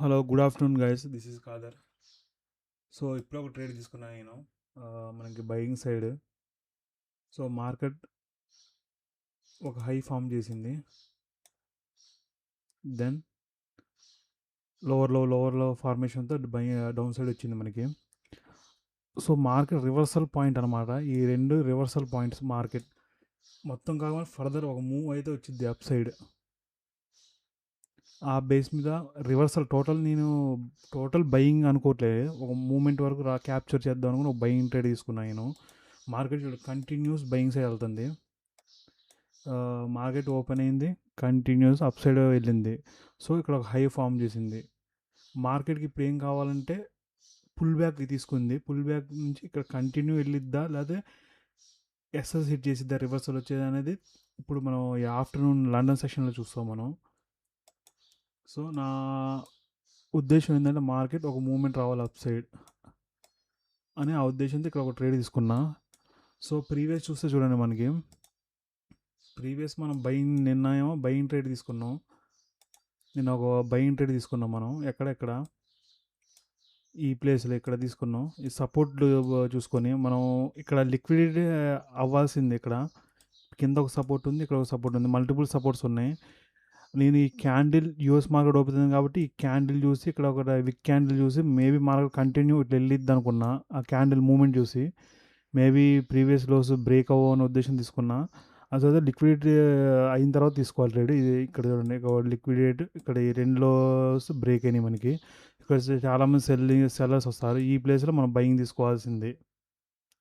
Hello good afternoon guys, this is Kadar. So ఇప్పుడు ఒక trade తీసుకున్నాను నేను. మనకి బయింగ్ సైడ్. సో మార్కెట్ ఒక హై ఫామ్ చేసింది, దెన్ లోవర్ లో ఫార్మేషన్తో డౌన్ సైడ్ వచ్చింది మనకి. సో మార్కెట్ రివర్సల్ పాయింట్ అనమాట. ఈ రెండు రివర్సల్ పాయింట్స్ మార్కెట్ మొత్తం కాకుండా ఫర్దర్ ఒక మూవ్ అయితే వచ్చింది అప్ సైడ్. ఆ బేస్ మీద రివర్సల్ టోటల్ బయింగ్ అనుకోవట్లేదు, ఒక మూమెంట్ వరకు క్యాప్చర్ చేద్దాం అనుకుని ఒక బయింగ్ ట్రేడ్ తీసుకున్నాను నేను. మార్కెట్ కంటిన్యూస్ బయింగ్ సైడ్ వెళ్తుంది. మార్కెట్ ఓపెన్ అయింది, కంటిన్యూస్ అప్ సైడ్ వెళ్ళింది. సో ఇక్కడ ఒక హై ఫామ్ చేసింది. మార్కెట్కి ఇప్పుడు ఏం కావాలంటే పుల్ బ్యాక్ తీసుకుంది. పుల్ బ్యాక్ నుంచి ఇక్కడ కంటిన్యూ వెళ్ళిద్దా, లేకపోతే ఎస్ఎస్ హిట్ చేసిద్దా, రివర్సల్ వచ్చేది అనేది ఇప్పుడు మనం ఈ ఆఫ్టర్నూన్ లండన్ సెషన్లో చూస్తాం మనం. సో నా ఉద్దేశం ఏంటంటే మార్కెట్ ఒక మూమెంట్ రావాలి అప్ సైడ్ అని ఆ ఉద్దేశంతో ఇక్కడ ఒక ట్రేడ్ తీసుకున్నా. సో ప్రీవియస్ చూస్తే చూడండి, మనకి ప్రీవియస్ మనం బయింగ్ ట్రేడ్ తీసుకున్నాం. నేను ఒక బయింగ్ ట్రేడ్ తీసుకున్నాం మనం. ఎక్కడ ఈ ప్లేస్లో ఇక్కడ తీసుకున్నాం. ఈ సపోర్ట్ చూసుకొని మనం ఇక్కడ లిక్విడిటీ అవ్వాల్సింది. ఇక్కడ కింద ఒక సపోర్ట్ ఉంది, ఇక్కడ ఒక సపోర్ట్ ఉంది, మల్టిపుల్ సపోర్ట్స్ ఉన్నాయి. నేను ఈ క్యాండిల్ యూఎస్ మార్కెట్ ఓపెన్ అయింది కాబట్టి ఈ క్యాండిల్ చూసి, ఇక్కడ ఒక విక్ క్యాండిల్ చూసి మేబీ మార్కెట్ కంటిన్యూ ఇట్లా వెళ్ళిద్ది అనుకున్నా. ఆ క్యాండిల్ మూమెంట్ చూసి మేబీ ప్రీవియస్ లోస్ బ్రేక్ అవ్వని ఉద్దేశం తీసుకున్నా. అదే లిక్విడిటీ అయిన తర్వాత తీసుకోవాలి ట్రేడ్. ఇది ఇక్కడ చూడండి, లిక్విడిటీ ఇక్కడ ఈ రెండు లోస్ బ్రేక్ అయినాయి మనకి. ఇక్కడ చాలామంది సెల్లర్స్ వస్తారు. ఈ ప్లేస్లో మనం బయింగ్ తీసుకోవాల్సింది.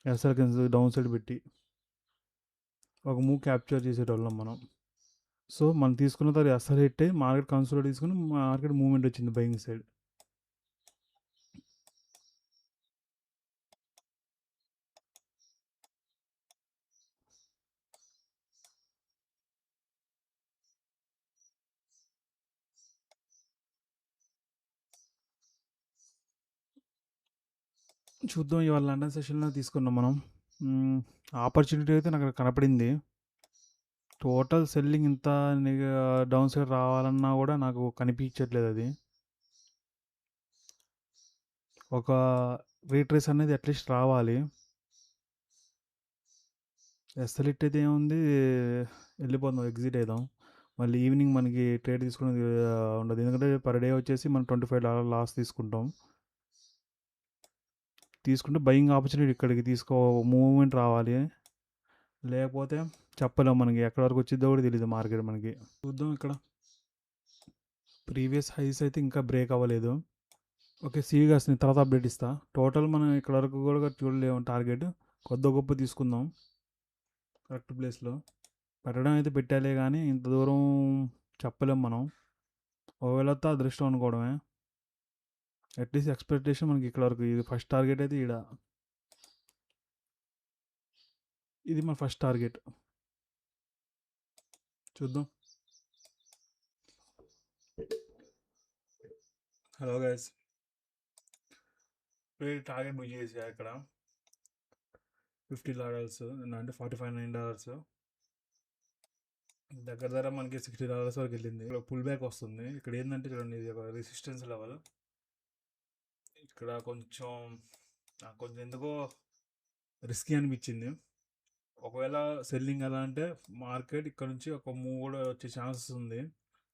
ఎస్ఎల్ డౌన్ సైడ్ పెట్టి ఒక మూవ్ క్యాప్చర్ చేసేటోళ్ళం మనం. సో మనం తీసుకున్న తర్వాత ఎస్ఆర్ హిట్ అయ్యి మార్కెట్ కన్సోలిడేట్ తీసుకుని మార్కెట్ మూవ్మెంట్ వచ్చింది బయింగ్ సైడ్. చూద్దాం, ఇవాళ లండన్ సెషన్లో తీసుకున్నాం మనం. ఆపర్చునిటీ అయితే నాకు కనపడింది. టోటల్ సెల్లింగ్ ఇంత డౌన్ సైడ్ రావాలన్నా కూడా నాకు కనిపించట్లేదు. అది ఒక రీట్రేస్ అనేది అట్లీస్ట్ రావాలి. ఎస్ఎల్ఇట్ అయితే ఏముంది, వెళ్ళిపోదాం, ఎగ్జిట్ అవుదాం. మళ్ళీ ఈవినింగ్ మనకి ట్రేడ్ తీసుకునేది ఉండదు, ఎందుకంటే పర్ డే వచ్చేసి మనం $25 లాస్ తీసుకుంటే బయింగ్ ఆపర్చునిటీ ఇక్కడికి మూవ్మెంట్ రావాలి. లేకపోతే చెప్పలేం, మనకి ఎక్కడి వరకు వచ్చిద్దో కూడా తెలియదు మార్కెట్ మనకి. చూద్దాం, ఇక్కడ ప్రీవియస్ హైస్ అయితే ఇంకా బ్రేక్ అవ్వలేదు. ఓకే, సీగాస్ని తర్వాత అప్డేట్ ఇస్తా. టోటల్ మనం ఇక్కడ వరకు కూడా చూడలేము టార్గెట్. కొద్ది గొప్ప తీసుకుందాం కరెక్ట్ ప్లేస్లో. పెట్టడం అయితే పెట్టాలే, కానీ ఇంత దూరం చెప్పలేం మనం. ఒకవేళ అదృష్టం అనుకోవడమే. అట్లీస్ట్ ఎక్స్పెక్టేషన్ మనకి ఇక్కడ వరకు. ఇది ఫస్ట్ టార్గెట్ అయితే ఇది మన ఫస్ట్ టార్గెట్. చూద్దాం. హలో గైస్, టార్గెట్ బుక్ చేసా ఇక్కడ $50, అంటే $45 దగ్గర మనకి $60 వరకు వెళ్ళింది. ఇక్కడ పుల్ బ్యాక్ వస్తుంది. ఇక్కడ ఏంటంటే చూడండి, ఇది ఒక రెసిస్టెన్స్ లెవెల్. ఇక్కడ కొంచెం ఎందుకో రిస్కీ అనిపించింది. ఒకవేళ సెల్లింగ్ ఎలా అంటే మార్కెట్ ఇక్కడ నుంచి ఒక మూవ్ కూడా వచ్చే ఛాన్సెస్ ఉంది.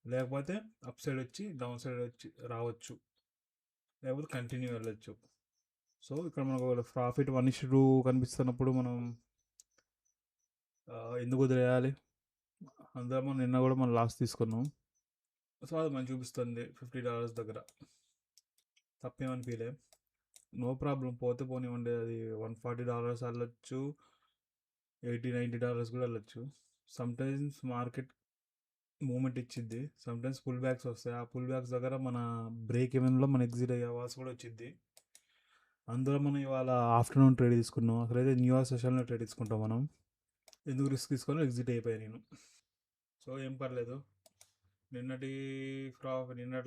లేకపోతే అప్ సైడ్ వచ్చి డౌన్ సైడ్ వచ్చి రావచ్చు, లేకపోతే కంటిన్యూ వెళ్ళొచ్చు. సో ఇక్కడ మనకు ప్రాఫిట్ 1:2 కనిపిస్తున్నప్పుడు మనం ఎందుకు వదిలేయాలి. అందులో మనం నిన్న కూడా మనం లాస్ తీసుకున్నాం. సో అది మనం చూపిస్తుంది $50 దగ్గర. తప్పేమనిపించలే, నో ప్రాబ్లం, పోతే పోనివ్వండి. అది $140 వెళ్ళొచ్చు, $80-90 కూడా వెళ్ళొచ్చు. సమ్టైమ్స్ మార్కెట్ మూమెంట్ ఇచ్చిద్ది, సమ్టైమ్స్ పుల్ బ్యాక్స్ వస్తాయి. ఆ పుల్ బ్యాక్స్ దగ్గర మన బ్రేక్ ఈవెన్లో మన ఎగ్జిట్ అయ్యే అవాల్సి కూడా వచ్చింది. అందులో మనం ఇవాళ ఆఫ్టర్నూన్ ట్రేడ్ తీసుకున్నాం. అసలైతే న్యూయార్క్ సెషన్లో ట్రేడ్ తీసుకుంటాం మనం. ఎందుకు రిస్క్ తీసుకొని ఎగ్జిట్ అయిపోయాను నేను. సో ఏం పర్లేదు. నిన్నటి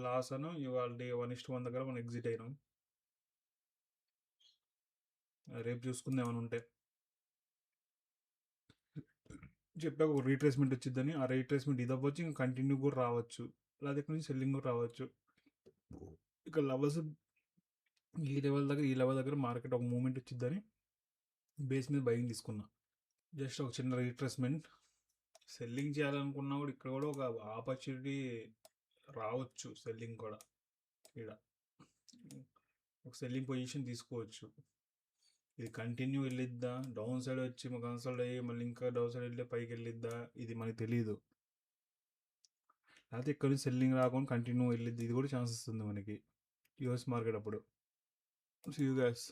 లాస్ అను ఇవాళ 1:1 దగ్గర మనం ఎగ్జిట్ అయినాం. రేపు చూసుకుందాం ఏమైనా ఉంటే. చెప్పాక ఒక రీట్రేస్మెంట్ వచ్చిందని, ఆ రీట్రేస్మెంట్ ఇది అవ్వచ్చు, ఇంకా కంటిన్యూ కూడా రావచ్చు, లేదా ఇక్కడ నుంచి సెల్లింగ్ కూడా రావచ్చు. ఇక్కడ లెవెల్స్ ఈ లెవెల్ దగ్గర మార్కెట్ ఒక మూమెంట్ వచ్చిద్దని బేస్ మీద బయింగ్ తీసుకున్నా. జస్ట్ ఒక చిన్న రీట్రేస్మెంట్. సెల్లింగ్ చేయాలనుకున్నా కూడా ఇక్కడ కూడా ఒక ఆపర్చునిటీ రావచ్చు. సెల్లింగ్ కూడా ఇక్కడ ఒక సెల్లింగ్ పొజిషన్ తీసుకోవచ్చు. ఇది కంటిన్యూ వెళ్ళిద్దా, డౌన్ సైడ్ వచ్చి కన్సల్ట్ అయ్యి మళ్ళీ ఇంకా డౌన్ సైడ్ వెళ్ళి పైకి వెళ్ళిద్దా, ఇది మనకి తెలియదు. లేకపోతే ఇక్కడ నుంచి సెల్లింగ్ రాకుండా కంటిన్యూ వెళ్ళిద్ది, ఇది కూడా ఛాన్సెస్ ఉంది మనకి యూఎస్ మార్కెట్ అప్పుడు. See you guys.